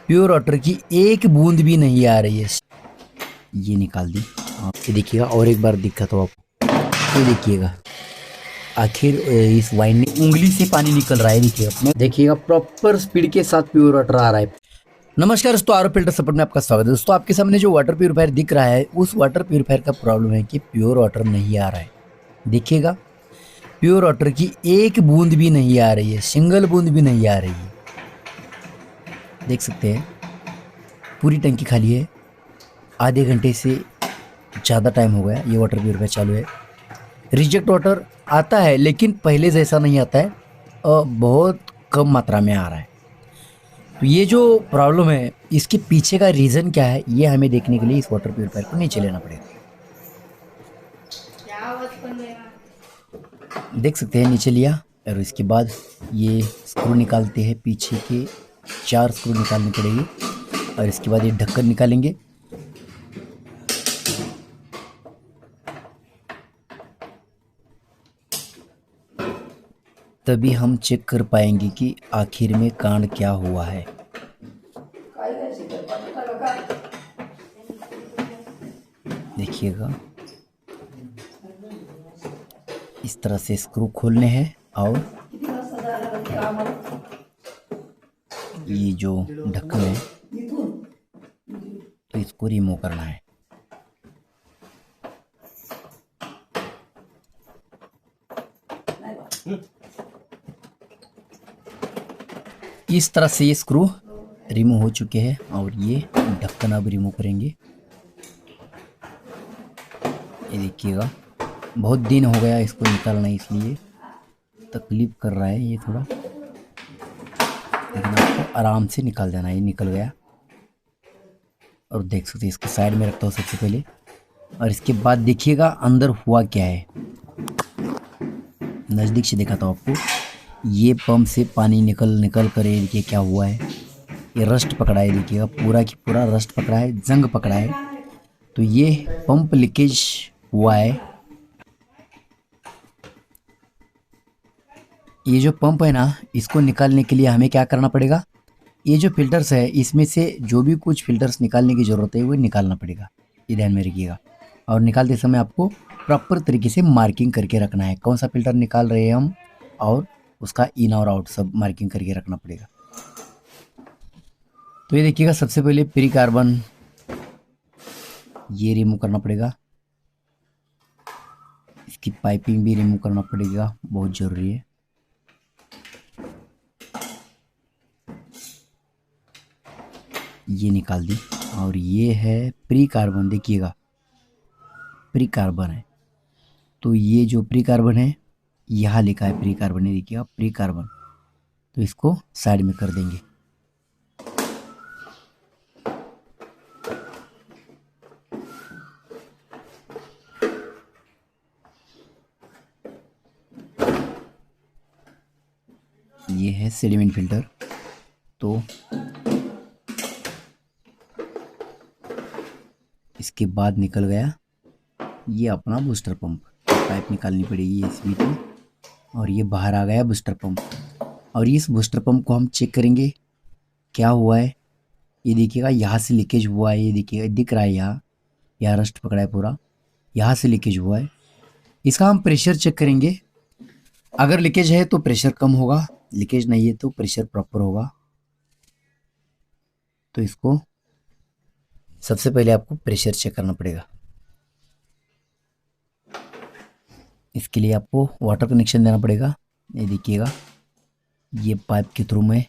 Pure water की एक बूंद भी नहीं आ रही है। ये निकाल दी आप, ये देखिएगा और एक बार दिक्कत हो आपको, ये देखिएगा आखिर इस वाइन में उंगली से पानी निकल रहा है। देखिएगा देखिएगा प्रॉपर स्पीड के साथ प्योर वाटर आ रहा है। नमस्कार दोस्तों, आर फिल्टर सपोर्ट में आपका स्वागत है। दोस्तों आपके सामने जो वाटर प्यूरिफायर दिख रहा है, उस वाटर प्यूरिफायर का प्रॉब्लम है कि प्योर वाटर नहीं आ रहा है। देखिएगा प्योर वाटर की एक बूंद भी नहीं आ रही है, सिंगल बूंद भी नहीं आ रही है। देख सकते हैं पूरी टंकी खाली है। आधे घंटे से ज़्यादा टाइम हो गया ये वाटर प्यूरिफायर चालू है। रिजेक्ट वाटर आता है लेकिन पहले जैसा नहीं आता है और बहुत कम मात्रा में आ रहा है। तो ये जो प्रॉब्लम है, इसके पीछे का रीज़न क्या है, ये हमें देखने के लिए इस वाटर प्यूरिफायर को नीचे लेना पड़ेगा। देख सकते हैं नीचे लिया और इसके बाद ये स्क्रू निकालते हैं। पीछे के 4 स्क्रू निकालनी पड़ेगी और इसके बाद ये ढक्कन निकालेंगे। तभी हम चेक कर पाएंगे कि आखिर में कांड क्या हुआ है। देखिएगा इस तरह से स्क्रू खोलने हैं और ये जो ढक्कन है तो इसको रिमूव करना है। इस तरह से ये स्क्रू रिमूव हो चुके हैं और ये ढक्कन अब रिमूव करेंगे। ये देखिएगा बहुत दिन हो गया इसको निकालना, इसलिए तकलीफ कर रहा है ये थोड़ा, लेकिन आपको आराम से निकाल देना है। ये निकल गया और देख सकते हैं इसको साइड में रखता हूँ सबसे पहले। और इसके बाद देखिएगा अंदर हुआ क्या है, नज़दीक से दिखाता हूँ आपको। ये पंप से पानी निकल कर ये देखिए क्या हुआ है, ये रस्ट पकड़ा है। देखिएगा पूरा की पूरा रस्ट पकड़ा है, जंग पकड़ा है। तो ये पंप लीकेज हुआ है। ये जो पंप है ना, इसको निकालने के लिए हमें क्या करना पड़ेगा, ये जो फिल्टर्स है इसमें से जो भी कुछ फिल्टर्स निकालने की ज़रूरत है वो निकालना पड़ेगा। ये ध्यान में रखिएगा और निकालते समय आपको प्रॉपर तरीके से मार्किंग करके रखना है, कौन सा फिल्टर निकाल रहे हैं हम, और उसका इन और आउट सब मार्किंग करके रखना पड़ेगा। तो ये देखिएगा सबसे पहले प्री कार्बन ये रिमूव करना पड़ेगा। इसकी पाइपिंग भी रिमूव करना पड़ेगा, बहुत ज़रूरी है। ये निकाल दी और ये है प्री कार्बन। देखिएगा प्री कार्बन है, तो ये जो प्री कार्बन है यहाँ लिखा है प्री कार्बन है, देखिएगा प्री कार्बन। तो इसको साइड में कर देंगे। ये है सेडिमेंट फिल्टर। तो इसके बाद निकल गया ये अपना बूस्टर पंप। पाइप निकालनी पड़ेगी इसमें की, और ये बाहर आ गया बूस्टर पंप। और इस बूस्टर पंप को हम चेक करेंगे क्या हुआ है। ये देखिएगा यहाँ से लीकेज हुआ है, ये देखिएगा दिख रहा है, यहाँ रस्ट पकड़ा है पूरा, यहाँ से लीकेज हुआ है। इसका हम प्रेशर चेक करेंगे। अगर लीकेज है तो प्रेशर कम होगा, लीकेज नहीं है तो प्रेशर प्रॉपर होगा। तो इसको सबसे पहले आपको प्रेशर चेक करना पड़ेगा। इसके लिए आपको वाटर कनेक्शन देना पड़ेगा। ये देखिएगा ये पाइप के थ्रू में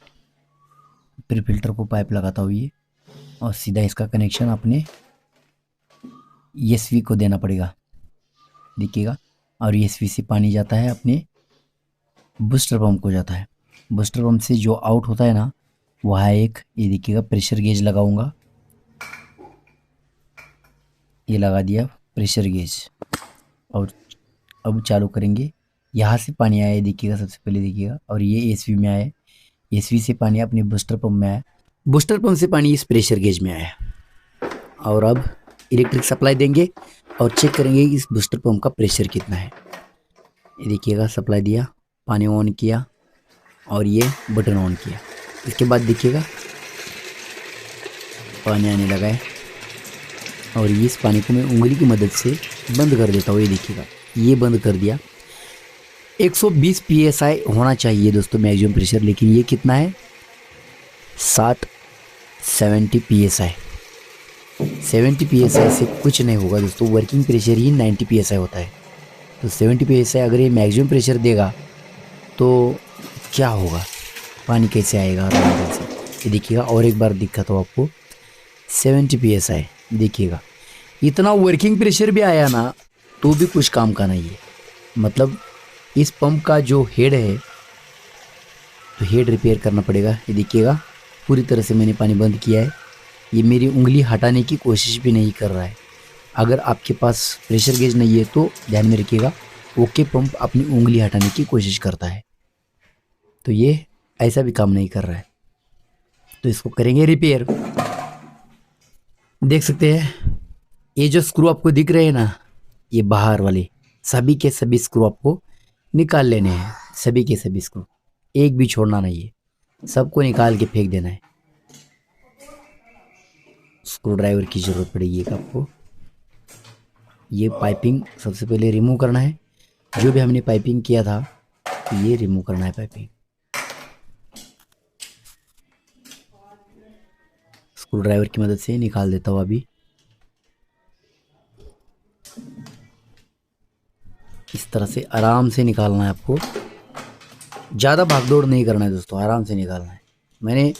प्री फिल्टर को पाइप लगाता हूँ ये, और सीधा इसका कनेक्शन अपने ESV को देना पड़ेगा। देखिएगा और ESV से पानी जाता है अपने बूस्टर पंप को जाता है। बूस्टर पंप से जो आउट होता है ना, वहाँ एक ये देखिएगा प्रेशर गेज लगाऊंगा। ये लगा दिया प्रेशर गेज और अब चालू करेंगे। यहाँ से पानी आया देखिएगा सबसे पहले, देखिएगा, और ये ESV में आया। ESV से पानी अपने बूस्टर पंप में आया, बूस्टर पंप से पानी इस प्रेशर गेज में आया। और अब इलेक्ट्रिक सप्लाई देंगे और चेक करेंगे इस बूस्टर पंप का प्रेशर कितना है। ये देखिएगा सप्लाई दिया, पानी ऑन किया और ये बटन ऑन किया। इसके बाद देखिएगा पानी आने लगा है और इस पानी को मैं उंगली की मदद से बंद कर देता हूँ। ये देखिएगा, ये बंद कर दिया। 120 psi होना चाहिए दोस्तों मैक्सिमम प्रेशर, लेकिन ये कितना है 70 psi। 70 psi से कुछ नहीं होगा दोस्तों, वर्किंग प्रेशर ही 90 psi होता है। तो 70 psi अगर ये मैक्सिमम प्रेशर देगा तो क्या होगा, पानी कैसे आएगा अंदर से। ये देखिएगा और एक बार दिखाता हूँ आपको, 70 psi देखिएगा। इतना वर्किंग प्रेशर भी आया ना तो भी कुछ काम का नहीं है। मतलब इस पंप का जो हेड है तो हेड रिपेयर करना पड़ेगा। ये देखिएगा पूरी तरह से मैंने पानी बंद किया है। ये मेरी उंगली हटाने की कोशिश भी नहीं कर रहा है। अगर आपके पास प्रेशर गेज नहीं है तो ध्यान में रखिएगा, ओके पंप अपनी उंगली हटाने की कोशिश करता है, तो ये ऐसा भी काम नहीं कर रहा है। तो इसको करेंगे रिपेयर। देख सकते हैं ये जो स्क्रू आपको दिख रहे हैं ना, ये बाहर वाले सभी के सभी स्क्रू आपको निकाल लेने हैं। सभी के सभी स्क्रू, एक भी छोड़ना नहीं है, सबको निकाल के फेंक देना है। स्क्रू ड्राइवर की ज़रूरत पड़ेगी एक आपको। ये पाइपिंग सबसे पहले रिमूव करना है, जो भी हमने पाइपिंग किया था ये रिमूव करना है पाइपिंग। स्क्रू ड्राइवर की मदद से निकाल देता हूँ अभी। इस तरह से आराम से निकालना है आपको, ज़्यादा भागदौड़ नहीं करना है दोस्तों, आराम से निकालना है। मैंने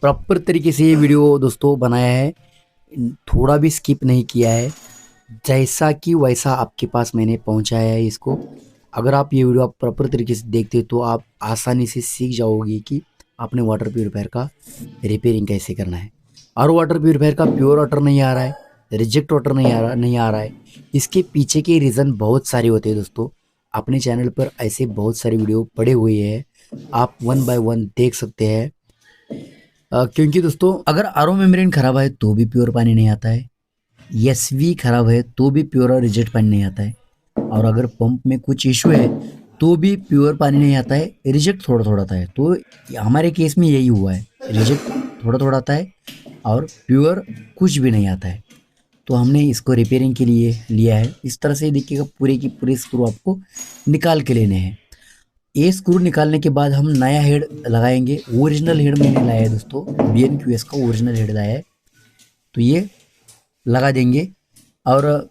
प्रॉपर तरीके से ये वीडियो दोस्तों बनाया है, थोड़ा भी स्किप नहीं किया है, जैसा कि वैसा आपके पास मैंने पहुंचाया है इसको। अगर आप ये वीडियो आप प्रॉपर तरीके से देखते तो आप आसानी से सीख जाओगे कि आपने वाटर प्यूरीफायर का रिपेयरिंग कैसे करना है। और वाटर प्यूरीफायर का प्योर वाटर नहीं आ रहा है, रिजेक्ट वाटर नहीं आ रहा है, इसके पीछे के रीज़न बहुत सारे होते हैं दोस्तों। अपने चैनल पर ऐसे बहुत सारे वीडियो पड़े हुए हैं, आप 1 बाय 1 देख सकते हैं। क्योंकि दोस्तों अगर आरओ मेम्ब्रेन ख़राब है तो भी प्योर पानी नहीं आता है, एसवी ख़राब है तो भी प्योर और रिजेक्ट पानी नहीं आता है, और अगर पंप में कुछ इशू है तो भी प्योर पानी नहीं आता है, रिजेक्ट थोड़ा थोड़ा आता है। तो हमारे केस में यही हुआ है, रिजेक्ट थोड़ा थोड़ा आता है और प्योर कुछ भी नहीं आता है। तो हमने इसको रिपेयरिंग के लिए लिया है। इस तरह से देखिएगा पूरे की पूरे स्क्रू आपको निकाल के लेने हैं। ये स्क्रू निकालने के बाद हम नया हेड लगाएंगे। ओरिजिनल हेड मैंने लाया है दोस्तों, BNQS का ओरिजिनल हेड लाया है, तो ये लगा देंगे। और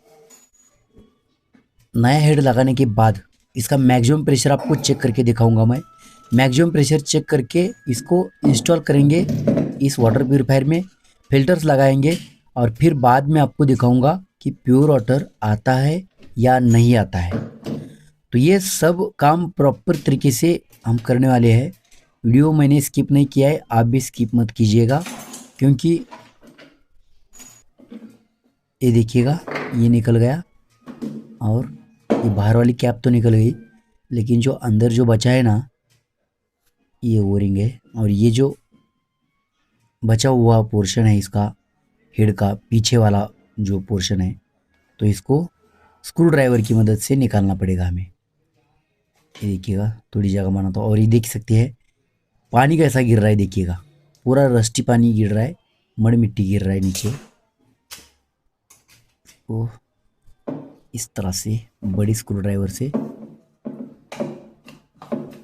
नया हेड लगाने के बाद इसका मैक्सिमम प्रेशर आपको चेक करके दिखाऊंगा मैं। मैक्सिमम प्रेशर चेक करके इसको इंस्टॉल करेंगे इस वाटर प्यूरीफायर में, फिल्टर्स लगाएंगे और फिर बाद में आपको दिखाऊंगा कि प्योर वाटर आता है या नहीं आता है। तो ये सब काम प्रॉपर तरीके से हम करने वाले हैं। वीडियो मैंने स्किप नहीं किया है, आप भी स्किप मत कीजिएगा, क्योंकि ये देखिएगा ये निकल गया और ये बाहर वाली कैप तो निकल गई, लेकिन जो अंदर जो बचा है ना ये ओरिंग है, और ये जो बचा हुआ पोर्शन है इसका हेड का पीछे वाला जो पोर्शन है, तो इसको स्क्रू ड्राइवर की मदद से निकालना पड़ेगा हमें। ये देखिएगा थोड़ी जगह बना था, और ये देख सकते हैं पानी कैसा गिर रहा है, देखिएगा पूरा रस्टी पानी गिर रहा है, मड़ मिट्टी गिर रहा है नीचे। तो इस तरह से बड़ी स्क्रू ड्राइवर से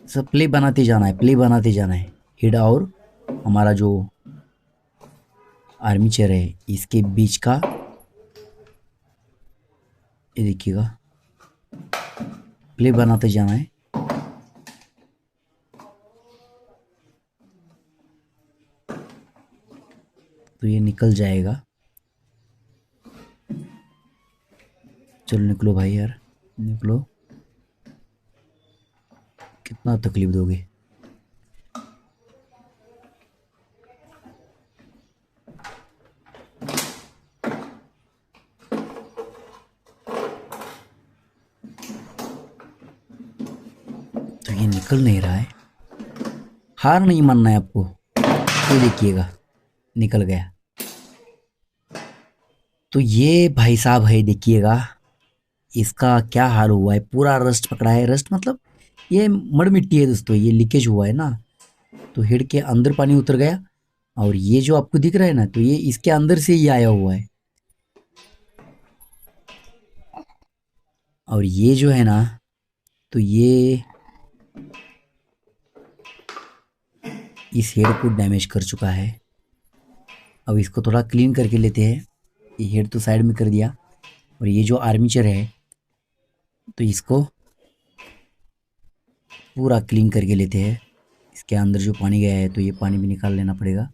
सब प्ले बनाते जाना है, प्ले बनाते जाना है। हेड और हमारा जो आर्मीचर है इसके बीच का, ये देखिएगा प्ले बनाते जाना है। तो ये निकल जाएगा। चलो निकलो भाई यार, निकलो, कितना तकलीफ दोगे। तो ये निकल नहीं रहा है, हार नहीं मानना है आपको। ये देखिएगा निकल गया। तो ये भाई साहब है, देखिएगा इसका क्या हाल हुआ है, पूरा रस्ट पकड़ा है। रस्ट मतलब ये मड़ मिट्टी है दोस्तों, ये लीकेज हुआ है ना, तो हेड के अंदर पानी उतर गया और ये जो आपको दिख रहा है ना, तो ये इसके अंदर से ही आया हुआ है। और ये जो है ना, तो ये इस हेड को डैमेज कर चुका है। अब इसको थोड़ा क्लीन करके लेते हैं। ये हेड तो साइड में कर दिया, और ये जो आर्मीचर है तो इसको पूरा क्लीन करके लेते हैं। इसके अंदर जो पानी गया है तो ये पानी भी निकाल लेना पड़ेगा।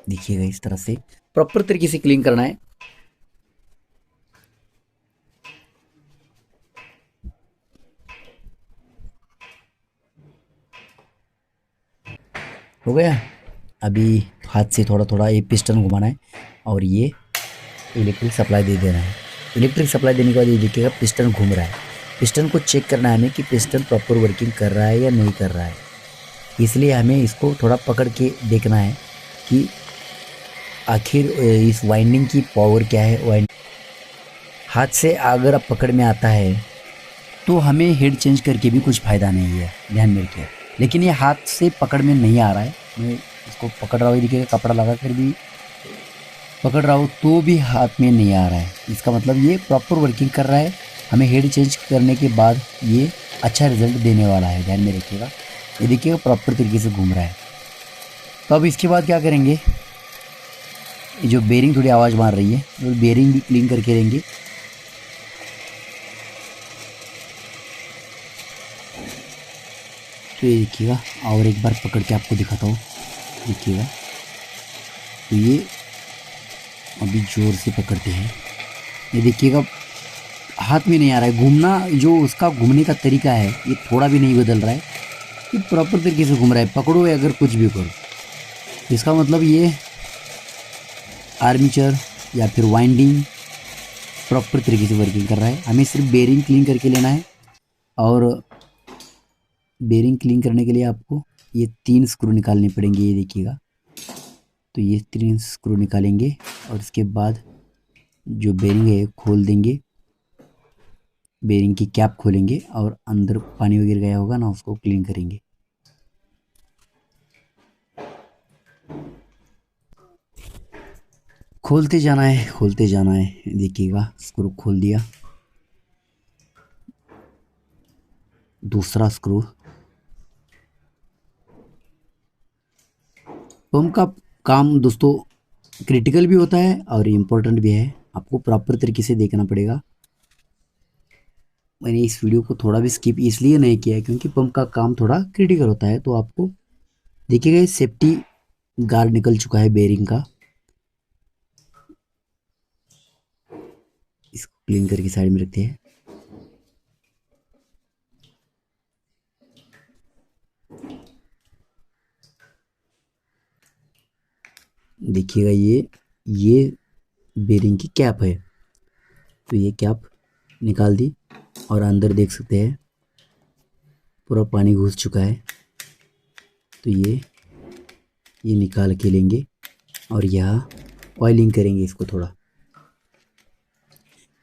देखिएगा इस तरह से प्रॉपर तरीके से क्लीन करना है। हो गया। अभी हाथ से थोड़ा थोड़ा ये पिस्टन घुमाना है और ये इलेक्ट्रिक सप्लाई दे देना है। इलेक्ट्रिक सप्लाई देने के बाद ये देखिएगा पिस्टन घूम रहा है। पिस्टन को चेक करना है हमें कि पिस्टन प्रॉपर वर्किंग कर रहा है या नहीं कर रहा है। इसलिए हमें इसको थोड़ा पकड़ के देखना है कि आखिर इस वाइंडिंग की पावर क्या है। हाथ से अगर आप पकड़ में आता है तो हमें हेड चेंज करके भी कुछ फ़ायदा नहीं है, ध्यान में रखिए। लेकिन ये हाथ से पकड़ में नहीं आ रहा है, मैं इसको पकड़ रहा हूँ, देखिएगा कपड़ा लगा कर भी पकड़ रहा हूँ तो भी हाथ में नहीं आ रहा है। इसका मतलब ये प्रॉपर वर्किंग कर रहा है। हमें हेड चेंज करने के बाद ये अच्छा रिजल्ट देने वाला है, ध्यान में रखिएगा। ये देखिएगा प्रॉपर तरीके से घूम रहा है। तो अब इसके बाद क्या करेंगे, जो बेरिंग थोड़ी आवाज़ मार रही है तो बेरिंग भी क्लीन करके लेंगे। तो ये देखिएगा और एक बार पकड़ के आपको दिखाता हूँ, देखिएगा। तो ये अभी ज़ोर से पकड़ते हैं, ये देखिएगा हाथ में नहीं आ रहा है। घूमना जो उसका घूमने का तरीका है ये थोड़ा भी नहीं बदल रहा है, ये प्रॉपर तरीके से घूम रहा है। पकड़ो या अगर कुछ भी करो, इसका मतलब ये आर्मीचर या फिर वाइंडिंग प्रॉपर तरीके से वर्किंग कर रहा है। हमें सिर्फ बेरिंग क्लीन करके लेना है। और बेरिंग क्लीन करने के लिए आपको ये 3 स्क्रू निकालने पड़ेंगे, ये देखिएगा। तो ये 3 स्क्रू निकालेंगे और इसके बाद जो बेरिंग है खोल देंगे, बेरिंग की कैप खोलेंगे और अंदर पानी वगैरह गया होगा ना उसको क्लीन करेंगे। खोलते जाना है, खोलते जाना है। देखिएगा स्क्रू खोल दिया, दूसरा स्क्रू। पंप का काम दोस्तों क्रिटिकल भी होता है और इम्पोर्टेंट भी है, आपको प्रॉपर तरीके से देखना पड़ेगा। मैंने इस वीडियो को थोड़ा भी स्किप इसलिए नहीं किया है क्योंकि पंप का काम थोड़ा क्रिटिकल होता है। तो आपको देखिएगा सेफ्टी गार्ड निकल चुका है बेरिंग का, इसको क्लीन करके साइड में रखते हैं। देखिएगा ये बेरिंग की कैप है, तो ये कैप निकाल दी और अंदर देख सकते हैं पूरा पानी घुस चुका है। तो ये निकाल के लेंगे और यहाँ ऑयलिंग करेंगे इसको। थोड़ा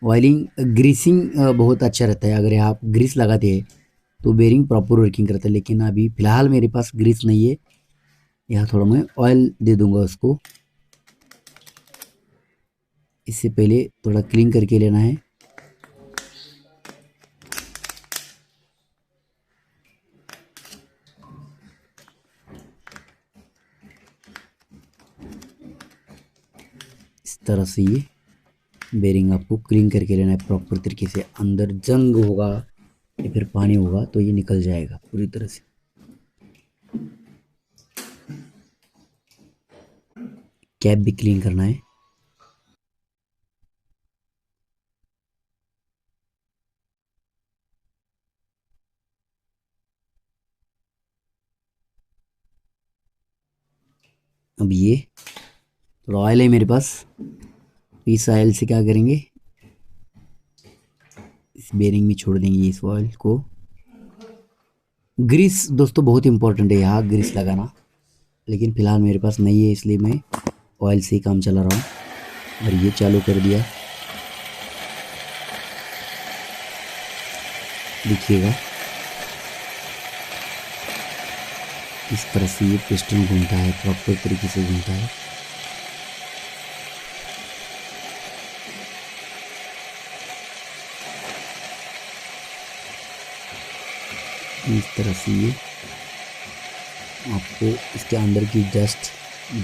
ऑयलिंग ग्रीसिंग बहुत अच्छा रहता है। अगर आप ग्रीस लगाते हैं तो बेरिंग प्रॉपर वर्किंग करता है। लेकिन अभी फ़िलहाल मेरे पास ग्रीस नहीं है, यहाँ थोड़ा मैं ऑयल दे दूंगा उसको। इससे पहले थोड़ा क्लीन करके लेना है। इस तरह से ये बेरिंग आपको क्लीन करके लेना है प्रॉपर तरीके से। अंदर जंग होगा या फिर पानी होगा तो ये निकल जाएगा पूरी तरह से। कैप भी क्लीन करना है। अब ये थोड़ा ऑयल है मेरे पास, इस ऑयल से क्या करेंगे, इस बेरिंग में छोड़ देंगे इस ऑयल को। ग्रीस दोस्तों बहुत इंपॉर्टेंट है यहाँ ग्रीस लगाना, लेकिन फ़िलहाल मेरे पास नहीं है इसलिए मैं ऑयल से ही काम चला रहा हूँ। और ये चालू कर दिया, देखिएगा इस तरह से ये पिस्टन घूमता है, प्रॉपर तरीके से घूमता है। इस तरह से ये आपको इसके अंदर की डस्ट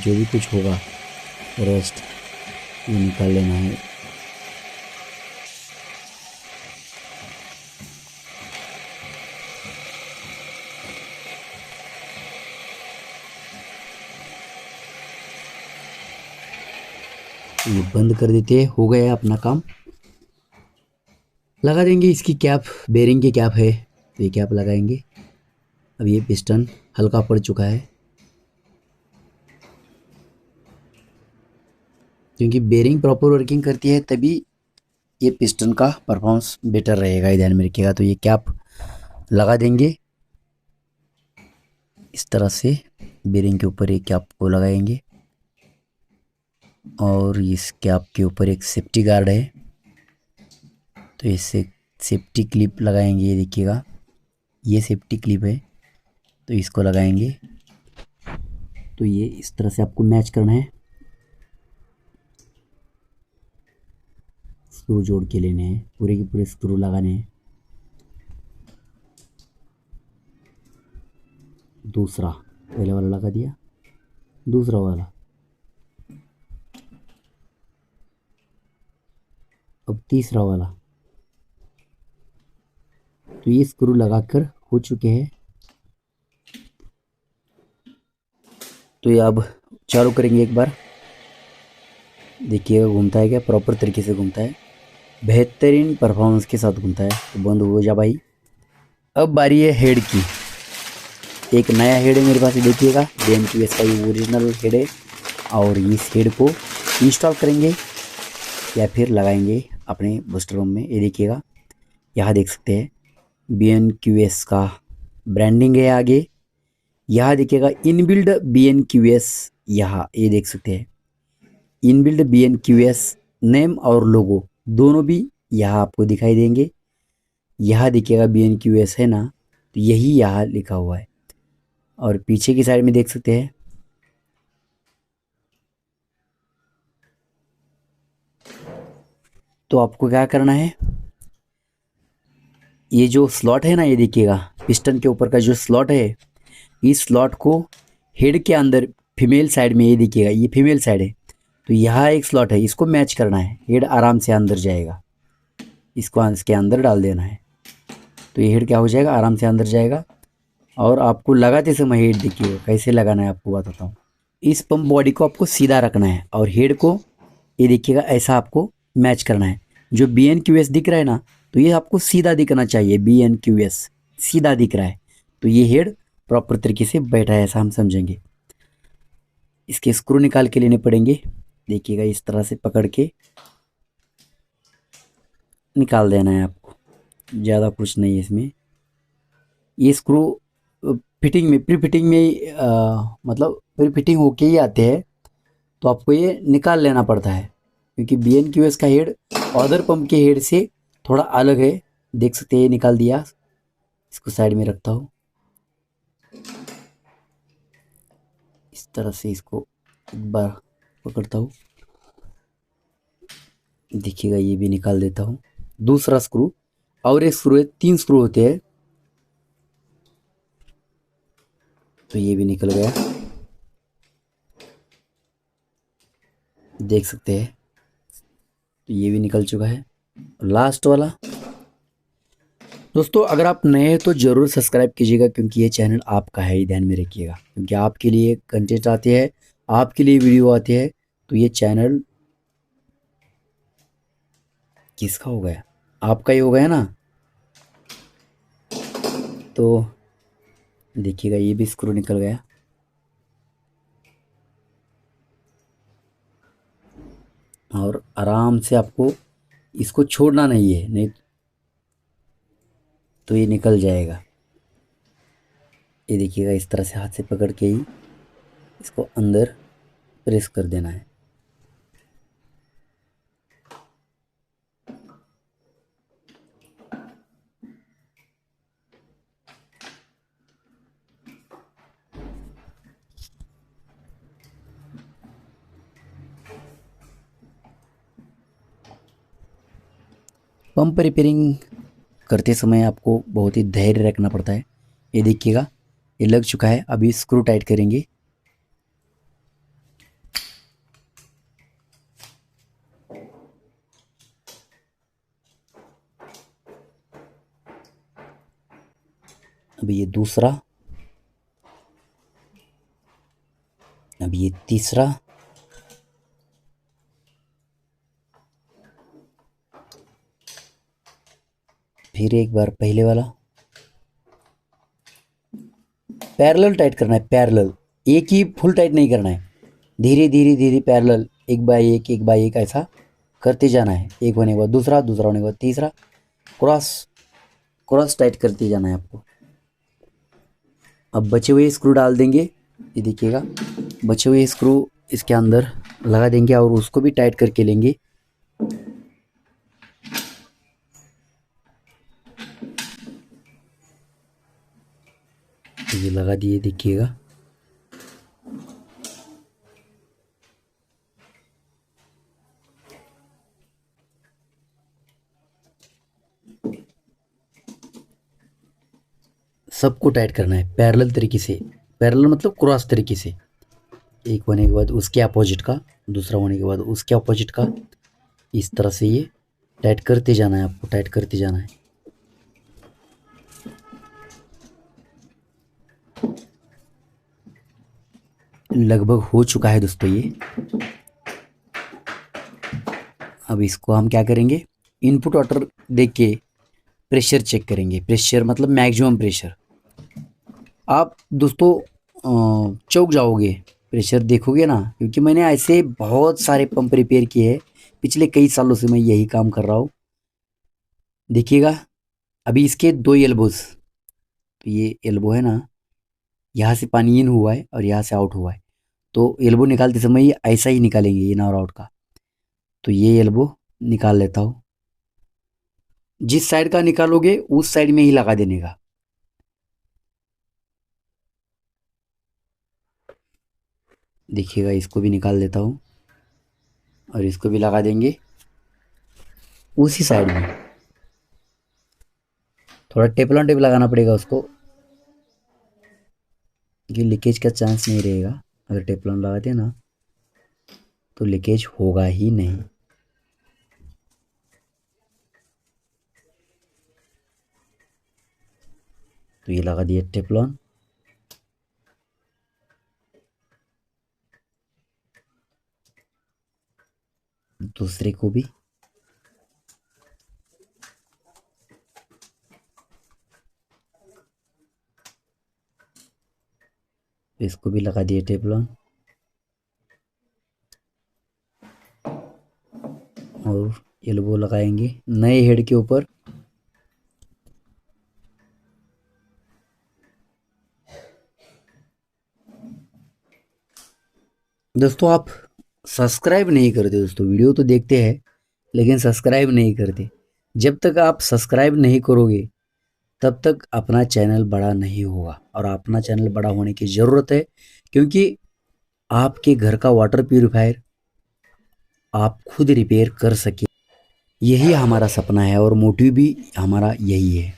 जो भी कुछ होगा, रस्ट, ये निकाल लेना है। ये बंद कर देते हैं, हो गया अपना काम। लगा देंगे इसकी कैप, बेरिंग की कैप है तो ये कैप लगाएंगे। अब ये पिस्टन हल्का पड़ चुका है, क्योंकि बेरिंग प्रॉपर वर्किंग करती है तभी ये पिस्टन का परफॉर्मेंस बेटर रहेगा, ये ध्यान में रखिएगा। तो ये कैप लगा देंगे इस तरह से, बेरिंग के ऊपर एक कैप को लगाएंगे और इस कैप के ऊपर एक सेफ्टी गार्ड है तो इससे सेफ्टी क्लिप लगाएंगे। ये देखिएगा, ये सेफ्टी क्लिप है तो इसको लगाएंगे। तो ये इस तरह से आपको मैच करना है, स्क्रू जोड़ के लेने हैं, पूरे के पूरे स्क्रू लगाने हैं। दूसरा, पहले वाला लगा दिया, दूसरा वाला, अब तीसरा वाला। तो ये स्क्रू लगाकर हो चुके हैं। तो ये अब चालू करेंगे एक बार, देखिएगा घूमता है क्या, प्रॉपर तरीके से घूमता है, बेहतरीन परफॉर्मेंस के साथ घूमता है। तो बंद हो जा भाई। अब बारी है हेड की। एक नया हेड है मेरे पास, देखिएगा BNQS का ये ओरिजिनल हेड है और इस हेड को इंस्टॉल करेंगे या फिर लगाएंगे अपने बूस्टर पम्प में। ये देखिएगा, यहाँ देख सकते हैं BNQS का ब्रांडिंग है आगे। यहाँ देखिएगा इनबिल्ड BNQS, यहाँ ये देख सकते हैं इनबिल्ड BNQS नेम और लोगो दोनों भी यहाँ आपको दिखाई देंगे। यहाँ देखिएगा BNQS है ना, तो यही यहाँ लिखा हुआ है। और पीछे की साइड में देख सकते हैं तो आपको क्या करना है, ये जो स्लॉट है ना, ये देखिएगा पिस्टन के ऊपर का जो स्लॉट है, इस स्लॉट को हेड के अंदर फीमेल साइड में, ये देखिएगा ये फीमेल साइड है तो यहाँ एक स्लॉट है, इसको मैच करना है। हेड आराम से अंदर जाएगा, इसको इसके अंदर डाल देना है तो ये हेड क्या हो जाएगा, आराम से अंदर जाएगा। और आपको लगाते समय हेड देखिएगा कैसे लगाना है, आपको बताता हूँ। इस पंप बॉडी को आपको सीधा रखना है और हेड को ये देखिएगा ऐसा आपको मैच करना है। जो BNQS दिख रहा है ना, तो ये आपको सीधा दिखना चाहिए, BNQS सीधा दिख रहा है तो ये हेड प्रॉपर तरीके से बैठा है, ऐसा हम समझेंगे। इसके स्क्रू निकाल के लेने पड़ेंगे, देखिएगा इस तरह से पकड़ के निकाल देना है आपको, ज़्यादा कुछ नहीं है इसमें। ये स्क्रू फिटिंग में, प्री फिटिंग में मतलब प्री फिटिंग होके ही आते हैं तो आपको ये निकाल लेना पड़ता है, क्योंकि BNQS का हेड अदर पंप के हेड से थोड़ा अलग है। देख सकते हैं, निकाल दिया, इसको साइड में रखता हूँ। इस तरह से इसको एक बार पकड़ता हूँ, देखिएगा ये भी निकाल देता हूँ। दूसरा स्क्रू और एक स्क्रू है, 3 स्क्रू होते हैं तो ये भी निकल गया, देख सकते हैं तो ये भी निकल चुका है। लास्ट वाला दोस्तों, अगर आप नए हैं तो ज़रूर सब्सक्राइब कीजिएगा, क्योंकि ये चैनल आपका है, ही ध्यान में रखिएगा, क्योंकि आपके लिए कंटेंट आते हैं, आपके लिए वीडियो आते हैं। तो ये चैनल किसका हो गया, आपका ही हो गया ना। तो देखिएगा ये भी स्क्रू निकल गया और आराम से आपको इसको छोड़ना नहीं है, नहीं तो ये निकल जाएगा। ये देखिएगा इस तरह से हाथ से पकड़ के ही इसको अंदर प्रेस कर देना है। पंप रिपेयरिंग करते समय आपको बहुत ही धैर्य रखना पड़ता है। ये देखिएगा ये लग चुका है, अभी स्क्रू टाइट करेंगे। अभी ये दूसरा, अभी ये तीसरा, फिर एक बार पहले वाला। पैरेलल टाइट करना है, पैरेलल, एक ही फुल टाइट नहीं करना है, धीरे धीरे धीरे पैरेलल, एक बाय एक ऐसा करते जाना है। एक होने के बाद दूसरा, दूसरा होने के बाद तीसरा, क्रॉस क्रॉस टाइट करते जाना है आपको। अब बचे हुए स्क्रू डाल देंगे, ये देखिएगा बचे हुए स्क्रू इसके अंदर लगा देंगे और उसको भी टाइट करके लेंगे। ये लगा दिए, देखिएगा सबको टाइट करना है पैरेलल तरीके से। पैरेलल मतलब क्रॉस तरीके से, एक होने के बाद उसके अपोजिट का, दूसरा होने के बाद उसके अपोजिट का, इस तरह से ये टाइट करते जाना है, आपको टाइट करते जाना है। लगभग हो चुका है दोस्तों ये। अब इसको हम क्या करेंगे, इनपुट वाटर देख के प्रेशर चेक करेंगे। प्रेशर मतलब मैक्सिमम प्रेशर। आप दोस्तों चौंक जाओगे प्रेशर देखोगे ना, क्योंकि मैंने ऐसे बहुत सारे पंप रिपेयर किए हैं, पिछले कई सालों से मैं यही काम कर रहा हूँ। देखिएगा अभी इसके दो एल्बोस, तो ये एल्बो है ना, यहाँ से पानी इन हुआ है और यहाँ से आउट हुआ है, तो एल्बो निकालते समय ये ऐसा ही निकालेंगे इन और आउट का। तो ये एल्बो निकाल लेता हूँ, जिस साइड का निकालोगे उस साइड में ही लगा देने का। देखिएगा इसको भी निकाल लेता हूँ और इसको भी लगा देंगे उसी साइड में। थोड़ा टेपलॉन टेप लगाना पड़ेगा उसको, कि लीकेज का चांस नहीं रहेगा। अगर टेपलॉन लगाते हैं ना तो लीकेज होगा ही नहीं। तो ये लगा दिया टेपलॉन। दूसरे को भी इसको भी लगा दिए टेपलॉन, और एल्बो लगाएंगे नए हेड के ऊपर। दोस्तों आप सब्सक्राइब नहीं करते दोस्तों, वीडियो तो देखते हैं लेकिन सब्सक्राइब नहीं करते। जब तक आप सब्सक्राइब नहीं करोगे तब तक अपना चैनल बड़ा नहीं होगा, और अपना चैनल बड़ा होने की ज़रूरत है, क्योंकि आपके घर का वाटर प्यूरिफायर आप खुद रिपेयर कर सके, यही हमारा सपना है और मोटिव भी हमारा यही है।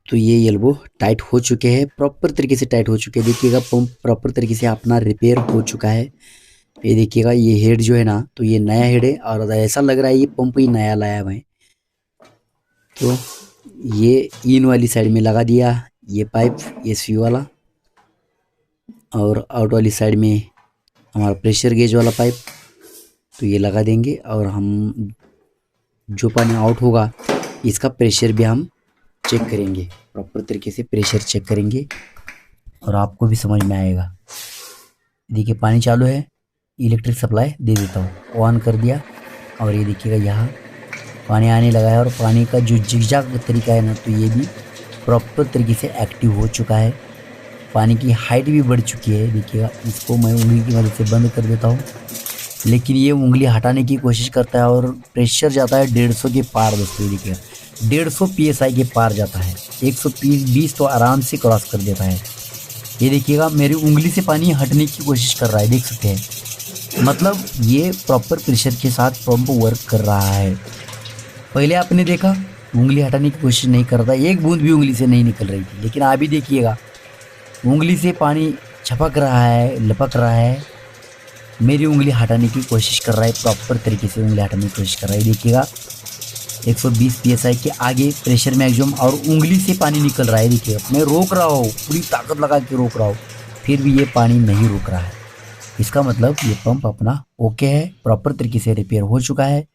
तो ये एल्बो टाइट हो चुके हैं, प्रॉपर तरीके से टाइट हो चुके हैं। देखिएगा पंप प्रॉपर तरीके से अपना रिपेयर हो चुका है। ये देखिएगा ये हेड जो है ना, तो ये नया हेड है और ऐसा लग रहा है ये पंप ही नया लाया मैं। तो ये इन वाली साइड में लगा दिया ये पाइप, एसवी वाला, और आउट वाली साइड में हमारा प्रेशर गेज वाला पाइप। तो ये लगा देंगे और हम जो पानी आउट होगा इसका प्रेशर भी हम चेक करेंगे, प्रॉपर तरीके से प्रेशर चेक करेंगे और आपको भी समझ में आएगा। देखिए पानी चालू है, इलेक्ट्रिक सप्लाई दे देता हूँ, ऑन कर दिया, और ये देखिएगा यहाँ पानी आने लगा है। और पानी का जो जिगजाग तरीका है ना, तो ये भी प्रॉपर तरीके से एक्टिव हो चुका है। पानी की हाइट भी बढ़ चुकी है। देखिएगा इसको मैं उंगली की मदद से बंद कर देता हूँ, लेकिन ये उंगली हटाने की कोशिश करता है और प्रेशर जाता है 150 के पार दोस्तों। देखिएगा 150 PSI के पार जाता है, 120 तो आराम से क्रॉस कर देता है। ये देखिएगा मेरी उंगली से पानी हटने की कोशिश कर रहा है, देख सकते हैं। मतलब ये प्रॉपर प्रेशर के साथ पंप वर्क कर रहा है। पहले आपने देखा उंगली हटाने की कोशिश नहीं कर रहा था, एक बूंद भी उंगली से नहीं निकल रही थी, लेकिन अभी देखिएगा उंगली से पानी छपक रहा है, लपक रहा है। मेरी उंगली हटाने की कोशिश कर रहा है, प्रॉपर तरीके से उंगली हटाने की कोशिश कर रहा है। देखिएगा 120 PSI के आगे प्रेशर मैक्सिमम और उंगली से पानी निकल रहा है। देखिएगा मैं रोक रहा हूँ, पूरी ताकत लगा के रोक रहा हूँ, फिर भी ये पानी नहीं रुक रहा है। इसका मतलब ये पंप अपना ओके है, प्रॉपर तरीके से रिपेयर हो चुका है।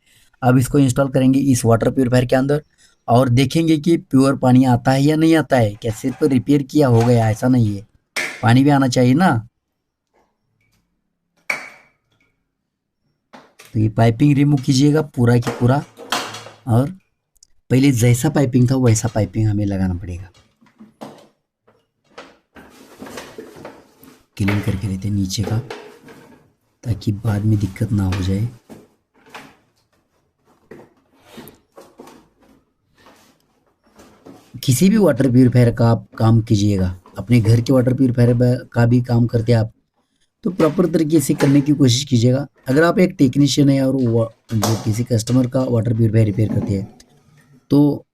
अब इसको इंस्टॉल करेंगे इस वाटर प्यूरीफायर के अंदर और देखेंगे कि प्योर पानी आता है या नहीं आता है। क्या सिर्फ रिपेयर किया हो गया, ऐसा नहीं है, पानी भी आना चाहिए ना। तो ये पाइपिंग रिमूव कीजिएगा पूरा की पूरा, और पहले जैसा पाइपिंग था वैसा पाइपिंग हमें लगाना पड़ेगा। क्लीन करके लेते हैं नीचे का, ताकि बाद में दिक्कत ना हो जाए। किसी भी वाटर प्यूरीफायर का आप काम कीजिएगा, अपने घर के वाटर प्यूरीफायर का भी काम करते हैं आप, तो प्रॉपर तरीके से करने की कोशिश कीजिएगा। अगर आप एक टेक्नीशियन है और जो किसी कस्टमर का वाटर प्यूरीफायर रिपेयर करते हैं, तो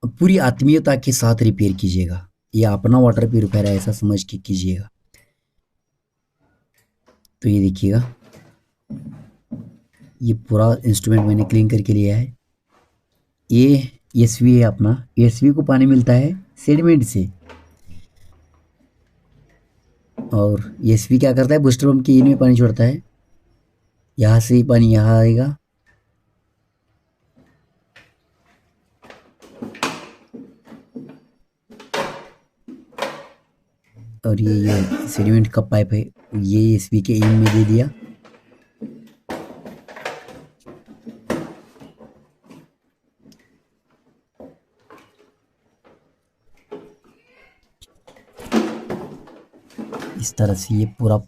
पूरी आत्मीयता के साथ रिपेयर कीजिएगा। ये अपना वाटर प्यूरीफायर है ऐसा समझ के कीजिएगा। तो ये देखिएगा ये पूरा इंस्ट्रूमेंट मैंने क्लीन करके लिया है। ये एसवी है अपना, एसवी को पानी मिलता है सेडिमेंट से, और एसवी क्या करता है, बूस्टर पंप के इन में पानी छोड़ता है। यहाँ से ही पानी यहाँ आएगा, और ये सेडिमेंट का पाइप है, ये एसवी के इन में दे दिया। इस तरह से ये पूरा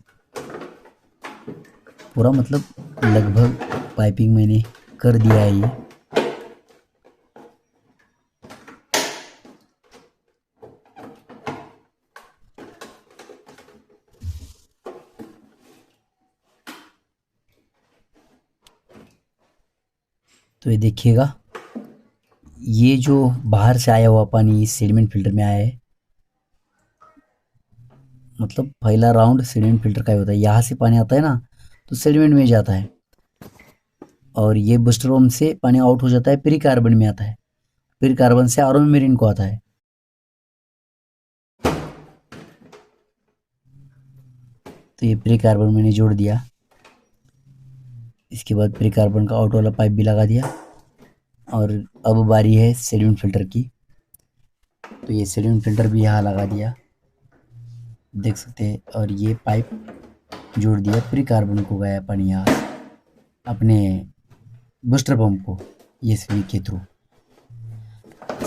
मतलब लगभग पाइपिंग मैंने कर दिया है ये। तो ये देखिएगा ये जो बाहर से आया हुआ पानी इस सेडिमेंट फिल्टर में आया है, मतलब पहला राउंड सेडिमेंट फिल्टर का ही होता है। यहाँ से पानी आता है ना तो सेडिमेंट में जाता है, और ये बूस्टर पंप से पानी आउट हो जाता है, प्री कार्बन में आता है, प्री कार्बन से आरओ मेरिन को आता है। तो ये प्री कार्बन मैंने जोड़ दिया, इसके बाद प्री कार्बन का आउट वाला पाइप भी लगा दिया, और अब बारी है सेडिमेंट फिल्टर की। तो ये सेडिमेंट फिल्टर भी यहाँ लगा दिया, देख सकते हैं, और ये पाइप जोड़ दिया, प्री कार्बन को गया पानी यहाँ अपने बूस्टर पंप को एसवी के थ्रू।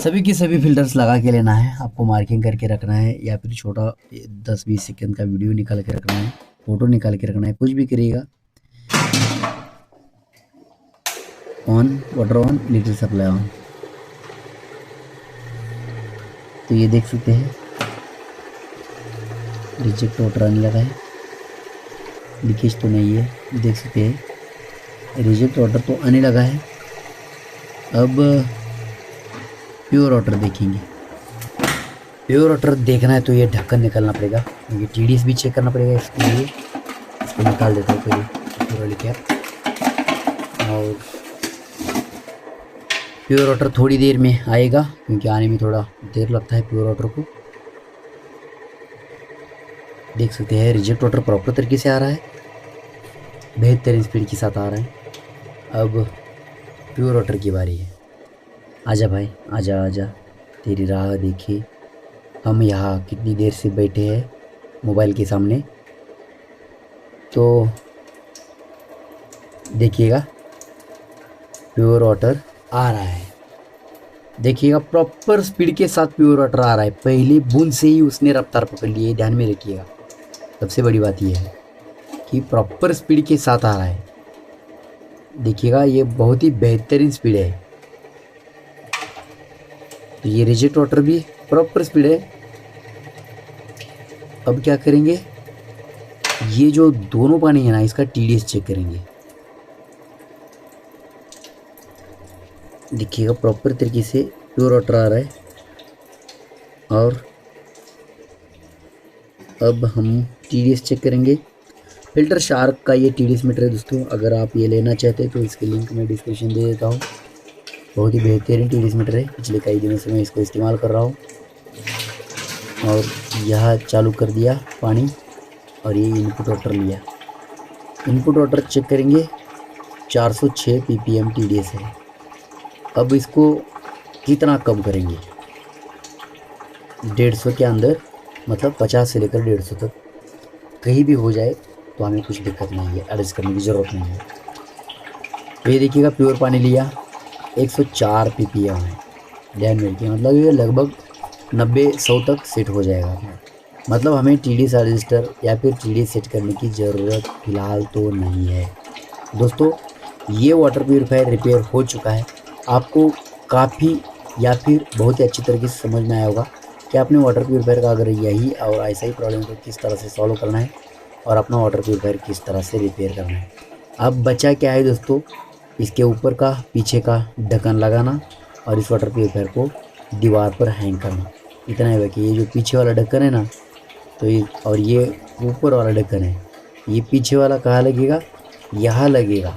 सभी के सभी फिल्टर्स लगा के लेना है, आपको मार्किंग करके रखना है, या फिर छोटा 10-20 सेकंड का वीडियो निकाल के रखना है, फोटो निकाल के रखना है, कुछ भी करिएगा। On, water on, little supply on. तो ये देख सकते हैं रिजेक्ट वाटर आने लगा है, लीकेज तो नहीं है, देख सकते हैं रिजेक्ट वाटर तो आने लगा है। अब प्योर वाटर देखेंगे। प्योर वाटर देखना है तो ये ढक्कन निकालना पड़ेगा, ये टीडीएस भी चेक करना पड़ेगा इसके लिए। इसको निकाल देता हूँ पहले पूरा लेके आप। और प्योर वाटर थोड़ी देर में आएगा, क्योंकि आने में थोड़ा देर लगता है प्योर वाटर को। देख सकते हैं रिजेक्ट वाटर प्रॉपर तरीके से आ रहा है, बेहतरीन स्पीड के साथ आ रहा है। अब प्योर वाटर की बारी है। आजा भाई, आजा आजा, तेरी राह देखिए। हम यहाँ कितनी देर से बैठे हैं मोबाइल के सामने, तो देखिएगा प्योर वाटर आ रहा है। देखिएगा प्रॉपर स्पीड के साथ प्योर वाटर आ रहा है, पहली बूंद से ही उसने रफ्तार पकड़ ली है, ध्यान में रखिएगा। सबसे बड़ी बात यह है कि प्रॉपर स्पीड के साथ आ रहा है। देखिएगा ये बहुत ही बेहतरीन स्पीड है। तो ये रिजेक्ट वाटर भी प्रॉपर स्पीड है। अब क्या करेंगे, ये जो दोनों पानी है ना, इसका TDS चेक करेंगे। देखिएगा प्रॉपर तरीके से प्योर वाटर आ रहा है। और अब हम TDS चेक करेंगे। फिल्टर शार्क का ये TDS मीटर है दोस्तों, अगर आप ये लेना चाहते हैं तो इसके लिंक मैं डिस्क्रिप्शन दे देता हूँ। बहुत ही बेहतरीन TDS मीटर है, पिछले कई दिनों से मैं इसको इस्तेमाल कर रहा हूँ। और यह चालू कर दिया पानी, और ये इनपुट वाटर लिया। इनपुट वाटर चेक करेंगे, 406 ppm TDS है। अब इसको कितना कम करेंगे, 150 के अंदर, मतलब 50 से लेकर 150 तक कहीं भी हो जाए तो हमें कुछ दिक्कत नहीं है, एडजस्ट करने की ज़रूरत नहीं है। तो ये देखिएगा प्योर पानी लिया, 104 ppm है। ध्यान में रखिए, मतलब ये लगभग 90-100 तक सेट हो जाएगा अपना। मतलब हमें TDS रजिस्टर या फिर TDS सेट करने की ज़रूरत फ़िलहाल तो नहीं है दोस्तों। ये वाटर प्यूरीफायर रिपेयर हो चुका है। आपको काफ़ी या फिर बहुत ही अच्छी तरीके से समझ में आया होगा कि आपने वाटर प्यूरीफायर का अगर यही और ऐसा ही प्रॉब्लम को किस तरह से सॉल्व करना है और अपना वाटर प्यूरीफायर किस तरह से रिपेयर करना है। अब बचा क्या है दोस्तों, इसके ऊपर का पीछे का ढक्कन लगाना और इस वाटर प्यूरीफायर को दीवार पर हैंग करना। इतना है कि ये जो पीछे वाला ढक्कन है ना, तो ये और ये ऊपर वाला ढक्कन है, ये पीछे वाला कहाँ लगेगा, यहाँ लगेगा,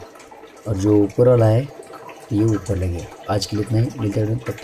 और जो ऊपर वाला है ये ऊपर लगेगा। आज के लिए इतना ही, मिलते हैं तब तक।